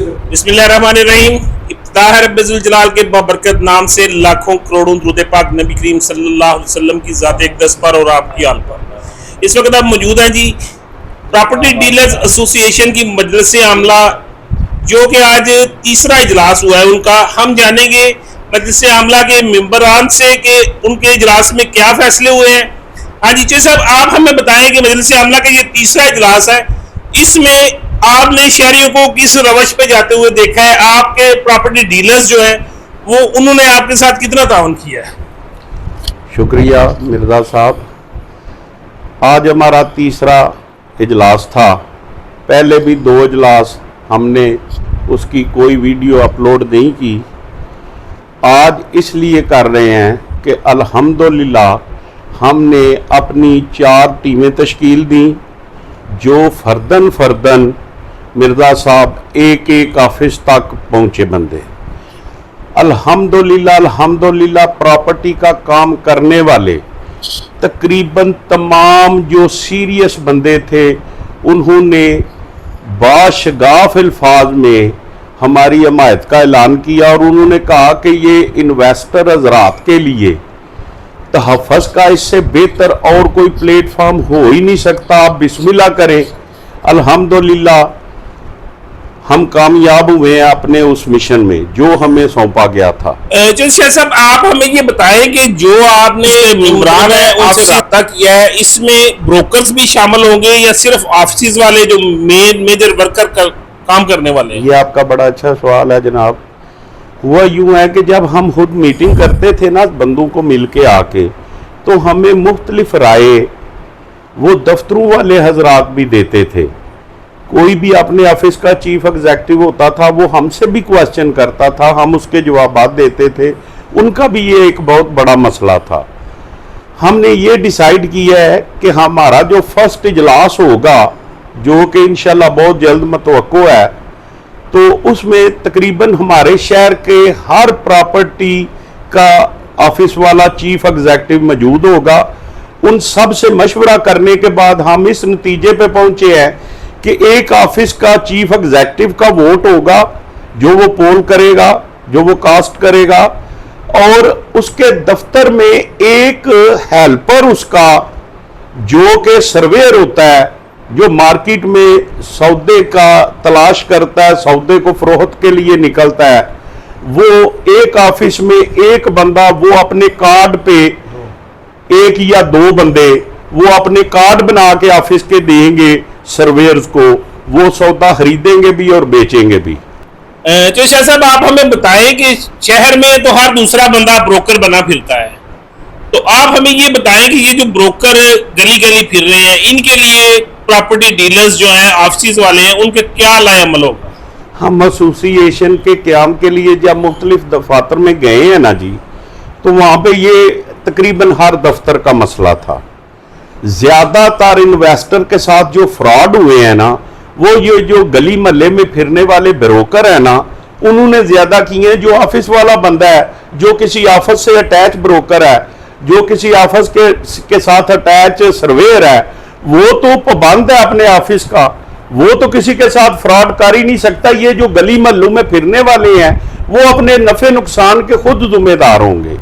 बिस्मिल्लाहिर्रहमानिर्रहीम। इब्तिदा है रब्बिल जलाल के बाबरकत नाम से लाखों करोड़ों दुरूद पाक नबी करीम सल्लल्लाहु अलैहि वसल्लम की ज़ात अक़दस पर और आपकी आल पर। इस वक्त आप मौजूद हैं जी प्रॉपर्टी डीलर्स एसोसिएशन की मजलिस आमला, जो कि आज तीसरा इजलास हुआ है उनका। हम जानेंगे मजलिस आमला के मेंबरान से कि उनके इजलास में क्या फैसले हुए हैं। हाँ जी चौधरी साहब, आप हमें बताएं कि मजलिस आमला का ये तीसरा इजलास है, इसमें आपने शहरियों को किस रवश पे जाते हुए देखा है? आपके प्रॉपर्टी डीलर्स जो हैं वो उन्होंने आपके साथ कितना ताउन किया है? शुक्रिया मिर्ज़ा साहब। आज हमारा तीसरा इजलास था। पहले भी 2 इजलास हमने उसकी कोई वीडियो अपलोड नहीं की। आज इसलिए कर रहे हैं कि अल्हम्दुलिल्लाह हमने अपनी 4 टीमें तश्कील दी, जो फर्दन मिर्ज़ा साहब एक ऑफिस तक पहुँचे बंदे। अल्हम्दुलिल्लाह प्रॉपर्टी का काम करने वाले तकरीबन तमाम जो सीरियस बंदे थे, उन्होंने बाशगाफ अल्फाज में हमारी हमायत का ऐलान किया और उन्होंने कहा कि ये इन्वेस्टर हजरात के लिए तहफ़्फ़ुज़ का इससे बेहतर और कोई प्लेटफॉर्म हो ही नहीं सकता। आप बिस्मिल्लाह करें। अल्हम्दुलिल्लाह हम कामयाब हुए हैं अपने उस मिशन में जो हमें सौंपा गया था। चौधरी साहब, आप हमें ये बताएं कि जो आपने मेंबरान है उनसे रब्ता किया है, इसमें ब्रोकर्स भी शामिल होंगे या सिर्फ ऑफिस वाले जो मेजर वर्कर काम करने वाले हैं? ये आपका बड़ा अच्छा सवाल है जनाब। हुआ यूँ है कि जब हम खुद मीटिंग करते थे ना बंदों को मिल के आके, तो हमें मुख्तलिफ राय वो दफ्तरों वाले हजरात भी देते थे। कोई भी अपने ऑफिस का चीफ एग्जीक्यूटिव होता था, वो हमसे भी क्वेश्चन करता था, हम उसके जवाब देते थे। उनका भी ये एक बहुत बड़ा मसला था। हमने ये डिसाइड किया है कि हमारा जो फर्स्ट इजलास होगा, जो कि इंशाल्लाह बहुत जल्द मतवक्को है, तो उसमें तकरीबन हमारे शहर के हर प्रॉपर्टी का ऑफिस वाला चीफ एग्जीक्यूटिव मौजूद होगा। उन सब से मशवरा करने के बाद हम इस नतीजे पे पहुंचे हैं कि एक ऑफिस का चीफ एग्जीक्यूटिव का वोट होगा, जो वो पोल करेगा, जो वो कास्ट करेगा, और उसके दफ्तर में एक हेल्पर उसका, जो कि सर्वेयर होता है, जो मार्केट में सौदे का तलाश करता है, सौदे को फरोख्त के लिए निकलता है, वो एक ऑफिस में एक बंदा, वो अपने कार्ड पे 1 या 2 बंदे वो अपने कार्ड बना के ऑफिस के देंगे सर्वेयर्स को, वो सौदा खरीदेंगे भी और बेचेंगे भी। तो शाह साहब, आप हमें बताएं कि शहर में तो हर दूसरा बंदा ब्रोकर बना फिरता है, तो आप हमें ये बताएं कि ये जो ब्रोकर गली गली फिर रहे हैं, इनके लिए प्रॉपर्टी डीलर्स जो हैं ऑफिस वाले हैं, उनके क्या लाए अमल होगा? हम एसोसिएशन के क्याम के लिए जब मुख्तलिफ दफातर में गए हैं ना जी, तो वहाँ पे ये तकरीबन हर दफ्तर का मसला था। ज़्यादातर इन्वेस्टर के साथ जो फ्रॉड हुए हैं ना, वो ये जो गली महल्ले में फिरने वाले ब्रोकर हैं ना, उन्होंने ज़्यादा किए हैं। जो ऑफिस वाला बंदा है, जो किसी ऑफिस से अटैच ब्रोकर है, जो किसी ऑफिस के साथ अटैच सर्वेयर है, वो तो पाबंद है अपने ऑफिस का, वो तो किसी के साथ फ्रॉड कर ही नहीं सकता। ये जो गली महल्लों में फिरने वाले हैं, वो अपने नफे नुकसान के खुद जिम्मेदार होंगे।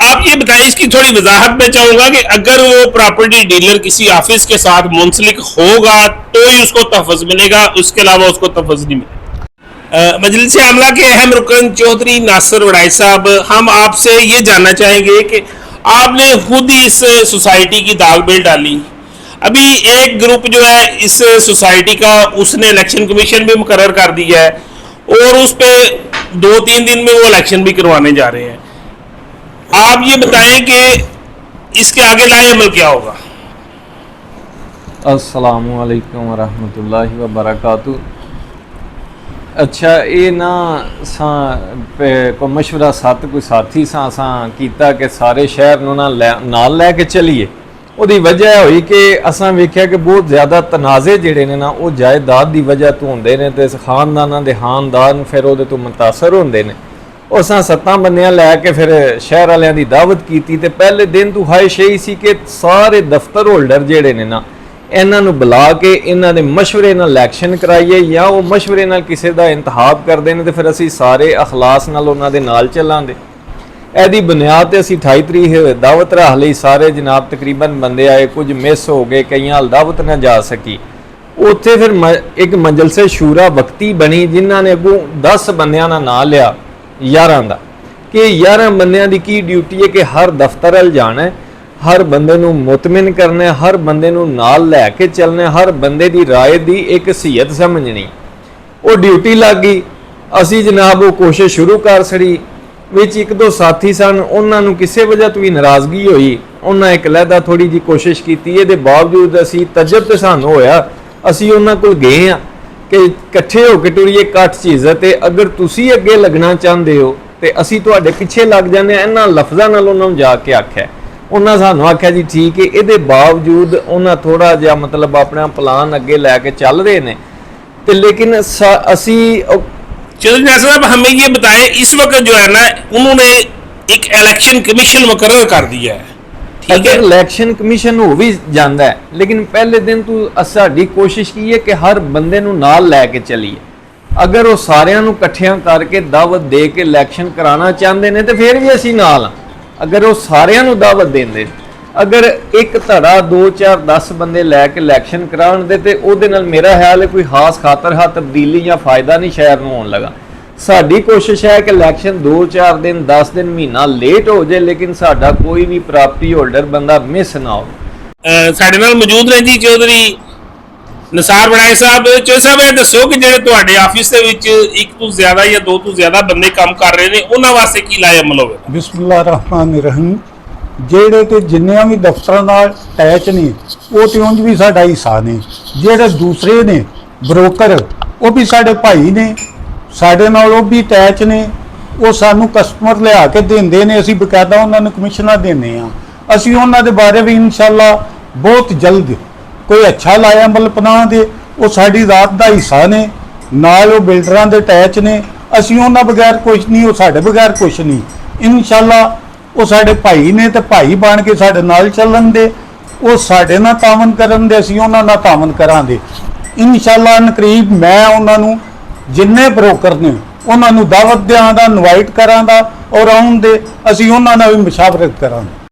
आप ये बताएं, इसकी थोड़ी वजाहत में चाहूंगा कि अगर वो प्रॉपर्टी डीलर किसी ऑफिस के साथ मुंसलिक होगा तो ही उसको तहफ़्फ़ुज़ मिलेगा, उसके अलावा उसको तहफ़्फ़ुज़ नहीं मिलेगा। मजलिस आमला के अहम रुकन चौधरी नासिर वड़ाई साहब, हम आपसे ये जानना चाहेंगे कि आपने खुद ही इस सोसाइटी की दाग बेल डाली। अभी एक ग्रुप जो है इस सोसाइटी का, उसने इलेक्शन कमीशन भी मुकर्रर कर दिया है और उस पर 2-3 दिन में वो इलेक्शन भी करवाने जा रहे हैं। आप ये बताएं कि इसके आगे लाए अमल क्या होगा? अस्सलामु अलैकुम वरहमतुल्लाहि वबरकातुहू। अच्छा, ये ना को मशवरा सत कोई साथी सा कीता कि सारे शहर नूं नाल लै के चलीए। ਉਹਦੀ वजह हुई कि असां वेख्या कि बहुत ज़्यादा तनाज़े जिहड़े ने ना वो जायदाद की वजह तो होंदे ने ते खानदानां दे खानदान फिर ਉਹਦੇ तो मुतासर होंदे ने। असां 7 बंदियां लैके फिर शहर वालियां दी दावत कीती ते पहले दिन तो ख्वाहिश यही सी कि सारे दफ्तर होल्डर जिहड़े ने ना ਇਹਨਾਂ ਨੂੰ ਬੁਲਾ ਕੇ ਇਹਨਾਂ ਦੇ ਮਸ਼ਵਰੇ ਨਾਲ ਇਲੈਕਸ਼ਨ ਕਰਾਈਏ, ਜਾਂ ਉਹ ਮਸ਼ਵਰੇ ਨਾਲ ਕਿਸੇ ਦਾ ਇੰਤਖਾਬ ਕਰਦੇ ਨੇ ਤੇ ਫਿਰ ਅਸੀਂ ਸਾਰੇ ਅਖਲਾਸ ਨਾਲ ਉਹਨਾਂ ਦੇ ਨਾਲ ਚੱਲਾਂਗੇ। ਇਹਦੀ ਬੁਨਿਆਦ ਤੇ ਅਸੀਂ 28 ਤਰੀਕ ਦਾਵਤ ਰੱਖ ਲਈ। ਸਾਰੇ ਜਨਾਬ ਤਕਰੀਬਨ ਬੰਦੇ ਆਏ, ਕੁਝ ਮਿਸ ਹੋ ਗਏ, ਕਈਆਂ ਹਾਲ ਦਾਵਤ ਨਾ ਜਾ ਸਕੀ। ਉੱਥੇ ਫਿਰ ਇੱਕ ਮਜਲਸੇ ਸ਼ੂਰਾ ਵਕਤੀ ਬਣੀ, ਜਿਨ੍ਹਾਂ ਨੇ ਅੱਗੋਂ 10 ਬੰਦਿਆਂ ਦਾ ਨਾਂ ਲਿਆ 11 ਦਾ, ਕਿ 11 ਬੰਦਿਆਂ ਦੀ ਕੀ ਡਿਊਟੀ ਹੈ ਕਿ ਹਰ ਦਫ਼ਤਰ ਵੱਲ ਜਾਣਾ ਹੈ, ਹਰ ਬੰਦੇ ਨੂੰ ਮੁਤਮਿਨ ਕਰਨਾ, ਹਰ ਬੰਦੇ ਨੂੰ ਨਾਲ ਲੈ ਕੇ ਚੱਲਣਾ, ਹਰ ਬੰਦੇ ਦੀ ਰਾਏ ਦੀ ਇੱਕ ਹਸੀਅਤ ਸਮਝਣੀ। ਉਹ ਡਿਊਟੀ ਲੱਗ ਗਈ। ਅਸੀਂ ਜਨਾਬ ਉਹ ਕੋਸ਼ਿਸ਼ ਸ਼ੁਰੂ ਕਰ ਛੜੀ। ਵਿੱਚ ਇੱਕ ਦੋ ਸਾਥੀ ਸਨ, ਉਹਨਾਂ ਨੂੰ ਕਿਸੇ ਵਜ੍ਹਾ ਤੋਂ ਵੀ ਨਾਰਾਜ਼ਗੀ ਹੋਈ, ਉਹਨਾਂ ਇੱਕ ਲਹਿਦਾ ਥੋੜੀ ਜੀ ਕੋਸ਼ਿਸ਼ ਕੀਤੀ। ਇਹਦੇ ਬਾਵਜੂਦ ਅਸੀਂ ਤਜਰਬਾ ਤੇ ਸਾਨੂੰ ਹੋਇਆ, ਅਸੀਂ ਉਹਨਾਂ ਕੋਲ ਗਏ ਆ ਕਿ ਇਕੱਠੇ ਹੋ ਕੇ ਟੁਰੀਏ, ਇਕੱਠ ਚੀਜ਼ ਹੈ, ਤੇ ਅਗਰ ਤੁਸੀਂ ਅੱਗੇ ਲੱਗਣਾ ਚਾਹੁੰਦੇ ਹੋ ਤੇ ਅਸੀਂ ਤੁਹਾਡੇ ਪਿੱਛੇ ਲੱਗ ਜਾਂਦੇ ਆ। ਇਹਨਾਂ ਲਫ਼ਜ਼ਾਂ ਨਾਲ ਉਹਨਾਂ ਨੂੰ ਜਾ ਕੇ ਆਖਿਆ। ਉਹਨਾਂ ਸਾਨੂੰ ਆਖਿਆ ਜੀ ਠੀਕ ਹੈ। ਇਹਦੇ ਬਾਵਜੂਦ ਉਹਨਾਂ ਥੋੜਾ ਜਿਹਾ ਮਤਲਬ ਆਪਣਾ ਪਲਾਨ ਅੱਗੇ ਲੈ ਕੇ ਚੱਲ ਰਹੇ ਨੇ, ਤੇ ਲੇਕਿन ਅਸੀਂ चौधरी नासिर साहब हमें ये बताएं, इस वक्त जो है ना उन्होंने एक इलेक्शन कमीशन मुकर्रर कर दिया है, ठीक है? अगर इलेक्शन कमीशन हो भी जाता है, लेकिन पहले दिन तो साडी कोशिश की है कि हर बंदे नूं नाल लैके चलीए। अगर वो सारिਆਂ ਨੂੰ ਇਕੱਠਿਆਂ ਕਰਕੇ ਦਾਵਤ ਦੇ ਕੇ ਇਲੈਕਸ਼ਨ ਕਰਾਉਣਾ ਚਾਹੁੰਦੇ ਨੇ ਤੇ ਫਿਰ ਵੀ ਅਸੀਂ ਨਾਲ। ਅਗਰ ਉਹ ਸਾਰਿਆਂ ਨੂੰ ਦਾਵਤ ਦਿੰਦੇ, ਅਗਰ ਇੱਕ ਧੜਾ 2 4 10 ਬੰਦੇ ਲੈ ਕੇ ਇਲੈਕਸ਼ਨ ਕਰਾਉਣ ਦੇ ਤੇ ਉਹਦੇ ਨਾਲ ਮੇਰਾ ਖਿਆਲ ਹੈ ਕੋਈ ਖਾਸ ਖਾਤਰ ਹਾ ਤਬਦੀਲੀ ਜਾਂ ਫਾਇਦਾ ਨਹੀਂ ਸ਼ਹਿਰ ਨੂੰ ਹੋਣ ਲੱਗਾ। ਸਾਡੀ ਕੋਸ਼ਿਸ਼ ਹੈ ਕਿ ਇਲੈਕਸ਼ਨ 2 4 ਦਿਨ 10 ਦਿਨ ਮਹੀਨਾ ਲੇਟ ਹੋ ਜਾਏ, ਲੇਕਿਨ ਸਾਡਾ ਕੋਈ ਵੀ ਪ੍ਰਾਪਰਟੀ ਹੋਲਡਰ ਬੰਦਾ ਮਿਸ ਨਾ ਹੋ। ਸਾਡੇ ਨਾਲ ਮੌਜੂਦ ਨੇ ਜੀ ਚੌਧਰੀ ਨਿਸਾਰ ਬਣਾਏ ਸਾਹਿਬ। ਚੌਧਰੀ ਸਾਹਿਬ ਇਹ ਦੱਸੋ ਕਿ ਜਿਹੜੇ ਤੁਹਾਡੇ ਆਫਿਸ ਦੇ ਵਿੱਚ ਇੱਕ ਤੋਂ ਜ਼ਿਆਦਾ ਜਾਂ 2 ਤੋਂ ਜ਼ਿਆਦਾ ਬੰਦੇ ਕੰਮ ਕਰ ਰਹੇ ਨੇ, ਉਹਨਾਂ ਵਾਸਤੇ ਕੀ ਲਾਇਅਮਲ ਹੋਵੇ? ਬਿਸਮਿਲ੍ਲਾਹਿਰ ਰਹਿਮਾਨਿਰ ਰਹੀਮ। ਜਿਹੜੇ ਤੇ ਜਿੰਨਿਆਂ ਵੀ ਦਫ਼ਤਰਾਂ ਨਾਲ ਅਟੈਚ ਨੇ ਉਹ ਤੇ ਉਂਝ ਵੀ ਸਾਡਾ ਹਿੱਸਾ ਨੇ। ਜਿਹੜੇ ਦੂਸਰੇ ਨੇ ਬ੍ਰੋਕਰ, ਉਹ ਵੀ ਸਾਡੇ ਭਾਈ ਨੇ, ਸਾਡੇ ਨਾਲ ਉਹ ਵੀ ਅਟੈਚ ਨੇ। ਉਹ ਸਾਨੂੰ ਕਸਟਮਰ ਲਿਆ ਕੇ ਦਿੰਦੇ ਨੇ, ਅਸੀਂ ਬਕਾਇਦਾ ਉਹਨਾਂ ਨੂੰ ਕਮਿਸ਼ਨਾਂ ਦਿੰਦੇ ਆ। ਅਸੀਂ ਉਹਨਾਂ ਦੇ ਬਾਰੇ ਵੀ ਇਨਸ਼ਾਅੱਲਾ ਬਹੁਤ ਜਲਦ ਕੋਈ ਅੱਛਾ ਲਾਇਅਮਲ ਬਣਾ ਦੇ। ਉਹ ਸਾਡੀ ਰਾਤ ਦਾ ਹਿੱਸਾ ਨੇ, ਨਾਲ ਉਹ ਬਿਲਡਰਾਂ ਦੇ ਅਟੈਚ ਨੇ। ਅਸੀਂ ਉਹਨਾਂ ਬਗੈਰ ਕੁਛ ਨਹੀਂ, ਉਹ ਸਾਡੇ ਬਗੈਰ ਕੁਛ ਨਹੀਂ। ਇਨਸ਼ਾਅੱਲਾ ਉਹ ਸਾਡੇ ਭਾਈ ਨੇ ਤੇ ਭਾਈ ਬਣ ਕੇ ਸਾਡੇ ਨਾਲ ਚੱਲਣ ਦੇ। ਉਹ ਸਾਡੇ ਨਾਲ ਤਾਮਨ ਕਰਨ ਦੇ, ਅਸੀਂ ਉਹਨਾਂ ਨਾਲ ਤਾਮਨ ਕਰਾਂਗੇ ਇਨਸ਼ਾਅੱਲਾ। ਕਰੀਬ ਮੈਂ ਉਹਨਾਂ ਨੂੰ ਜਿੰਨੇ ਬ੍ਰੋਕਰ ਨੇ ਉਹਨਾਂ ਨੂੰ ਦਾਵਤ ਦਿਆਂ ਦਾ, ਇਨਵਾਈਟ ਕਰਾਂ ਦਾ ਔਰ ਆਉਣ ਦੇ। ਅਸੀਂ ਉਹਨਾਂ ਨਾਲ ਵੀ ਮੁਸ਼ਾਵਰਤ ਕਰਾਂਗੇ।